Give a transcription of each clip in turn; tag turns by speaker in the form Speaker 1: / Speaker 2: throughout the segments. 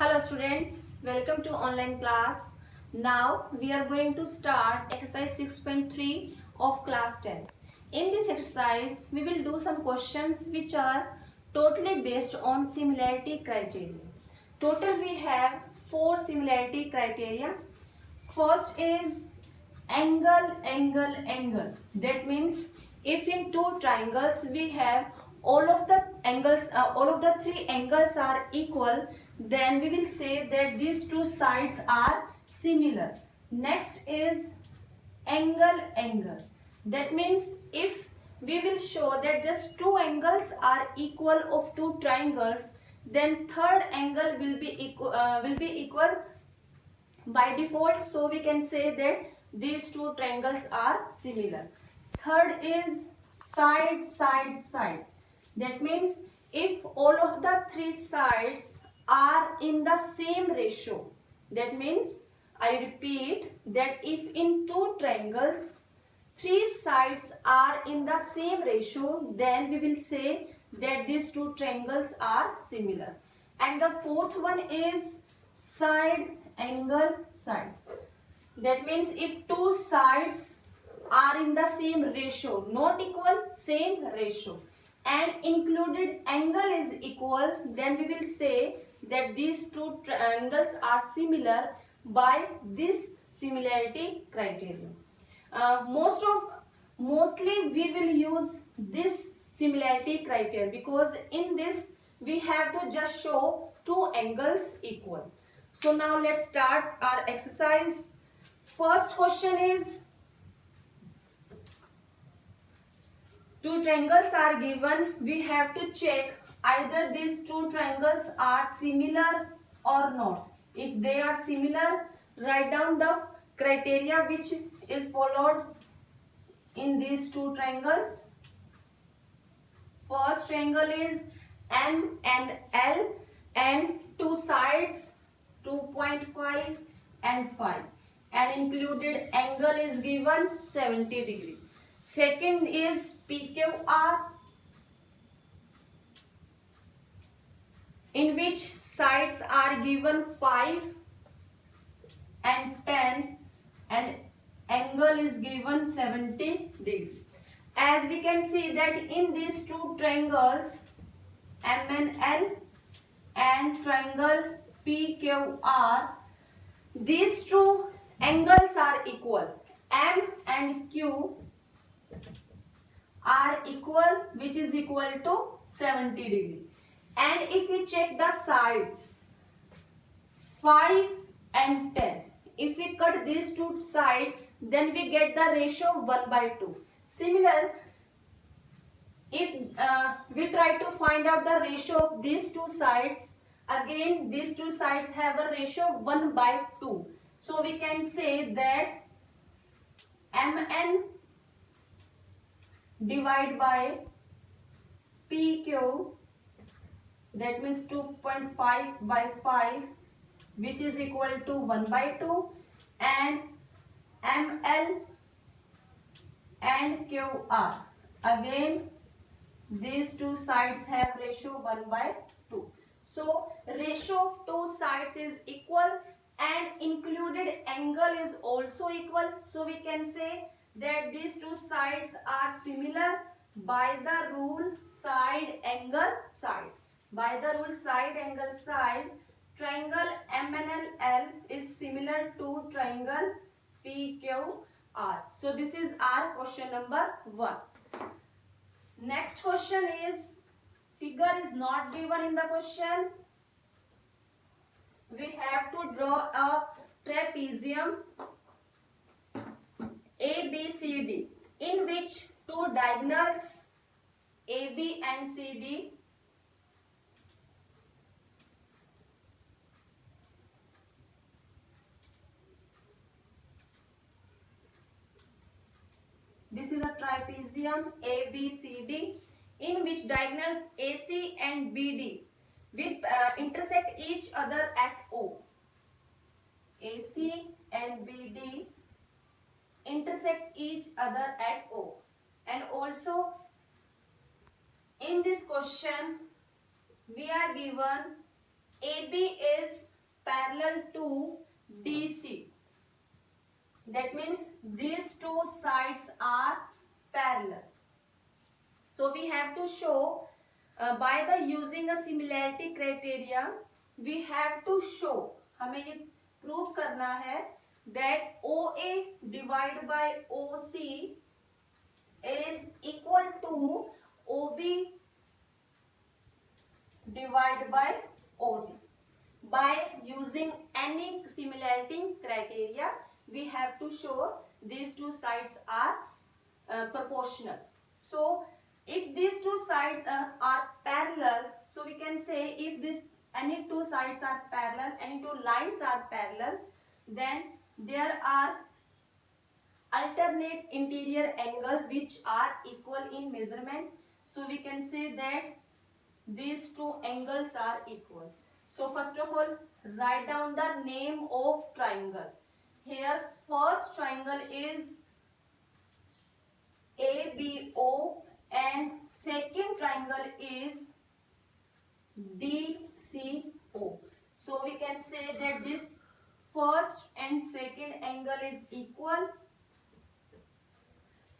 Speaker 1: Hello students, welcome to online class. Now we are going to start exercise 6.3 of class 10. In this exercise, we will do some questions which are totally based on similarity criteria. Total we have 4 similarity criteria. First is angle, angle, angle. That means if in two triangles we have all of the angles, all of the three angles are equal, then we will say that these two sides are similar. Next is angle, angle. That means if we will show that just two angles are equal of two triangles, then third angle will be equal by default, so we can say that these two triangles are similar. Third is side, side, side. That means if all of the three sides are in the same ratio, that means I repeat that if in two triangles three sides are in the same ratio, then we will say that these two triangles are similar. And the fourth one is side, angle, side. That means if two sides are in the same ratio, not equal, same ratio, and included angle is equal, then we will say that these two triangles are similar by this similarity criterion. Mostly we will use this similarity criteria because in this we have to just show two angles equal. So now let's start our exercise. First question is, two triangles are given. We have to check either these two triangles are similar or not. If they are similar, write down the criteria which is followed in these two triangles. First triangle is M and L and two sides 2.5 and 5, and included angle is given 70 degree. Second is PQR, in which sides are given 5 and 10 and angle is given 70 degree. As we can see that in these two triangles M and L and triangle PQR, these two angles are equal. M and Q are equal, which is equal to 70 degree. And if we check the sides 5 and 10, if we cut these two sides, then we get the ratio 1/2. Similar, if we try to find out the ratio of these two sides, again these two sides have a ratio 1/2. So we can say that MN divided by PQ, that means 2.5 by 5, which is equal to 1/2, and ML and QR, again these two sides have ratio 1/2. So ratio of two sides is equal and included angle is also equal. So we can say that these two sides are similar by the rule side angle side. By the rule side angle side, triangle MNL is similar to triangle PQR. So this is our question number 1. Next question is, figure is not given in the question. We have to draw a trapezium ABCD, in which two diagonals AB and CD this is a trapezium ABCD, in which diagonals AC and BD with intersect each other at O. AC and BD intersect each other at O. And also in this question we are given AB is parallel to DC. That means these two sides are parallel. So we have to show by the using a similarity criteria, we have to show, हमें ये prove करना है that OA divided by OC is equal to OB divided by OD. By using any similarity criteria, we have to show these two sides are proportional. So if these two sides are parallel, so we can say if this any two sides are parallel, any two lines are parallel, then there are alternate interior angle which are equal in measurement. So we can say that these two angles are equal. So first of all, write down the name of triangle. Here first triangle is ABO and second triangle is DCO. So we can say that this first and second angle is equal,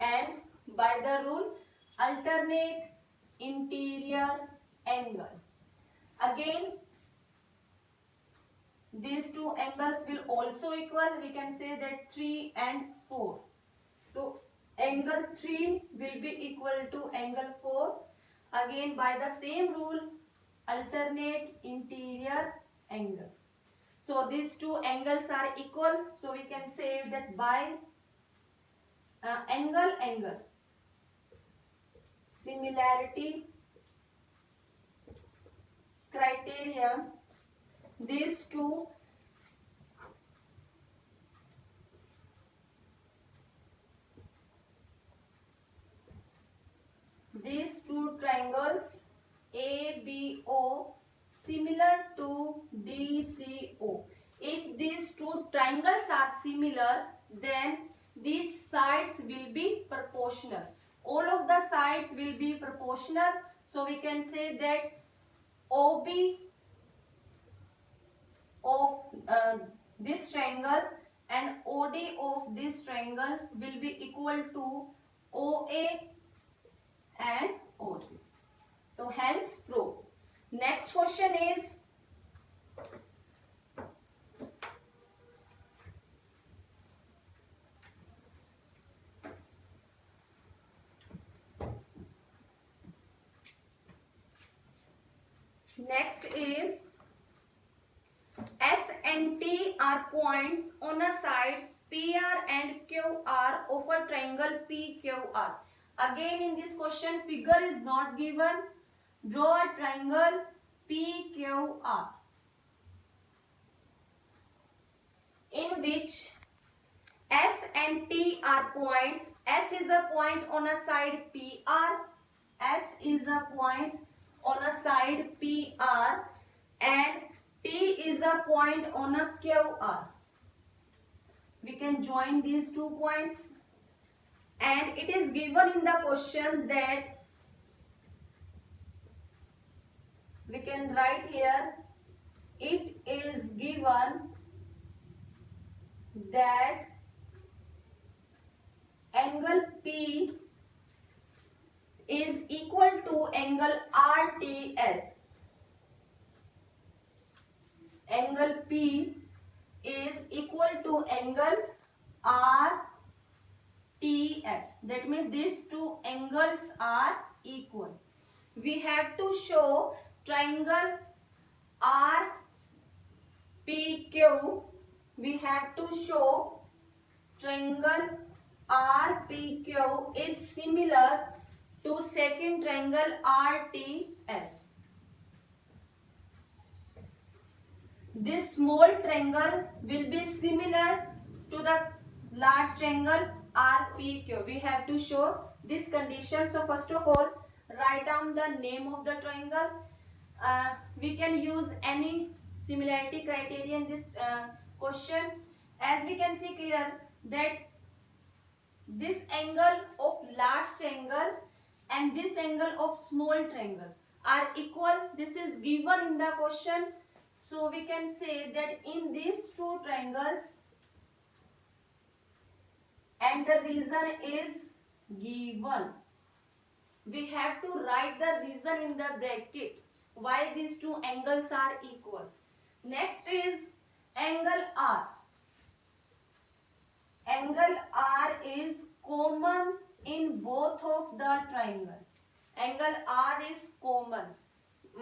Speaker 1: and by the rule alternate interior angle. Again these two angles will also equal. We can say that 3 and 4. So angle 3 will be equal to angle 4. Again by the same rule alternate interior angle. So these two angles are equal. So we can say that by angle similarity criteria, these two triangles ABO similar to DCO. If these two triangles are similar, then these sides will be proportional. All of the sides will be proportional. So we can say that OB of this triangle and OD of this triangle will be equal to OA and OC. So hence prove. Next question is S and T are points on a sides PR and QR of a triangle PQR. Again in this question figure is not given. Draw a triangle PQR in which S and T are points. S is a point on a side PR. S is a point on a side PR and T is a point on a QR. We can join these 2 points, and it is given in the question that we can write here, it is given that angle P is equal to angle RTS. Angle P is equal to angle RTS. That means these two angles are equal. We have to show triangle RPQ. We have to show triangle RPQ is similar to second triangle RTS. This small triangle will be similar to the large triangle RPQ. We have to show this condition. So first of all, write down the name of the triangle. We can use any similarity criteria in this question. As we can see clear that this angle of large triangle and this angle of small triangle are equal. This is given in the question. So we can say that in these two triangles, and the reason is given. We have to write the reason in the bracket why these two angles are equal. Next is angle R. Angle R is common in both of the triangle. Angle R is common.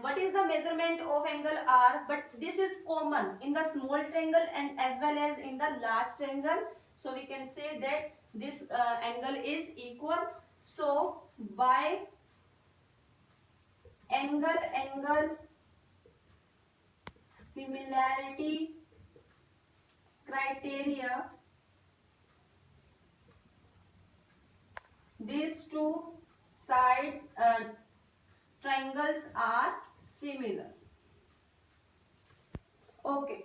Speaker 1: What is the measurement of angle R? But this is common in the small triangle and as well as in the large triangle. So we can say that this angle is equal. So by angle similarity criteria, these two sides triangles are similar. Okay.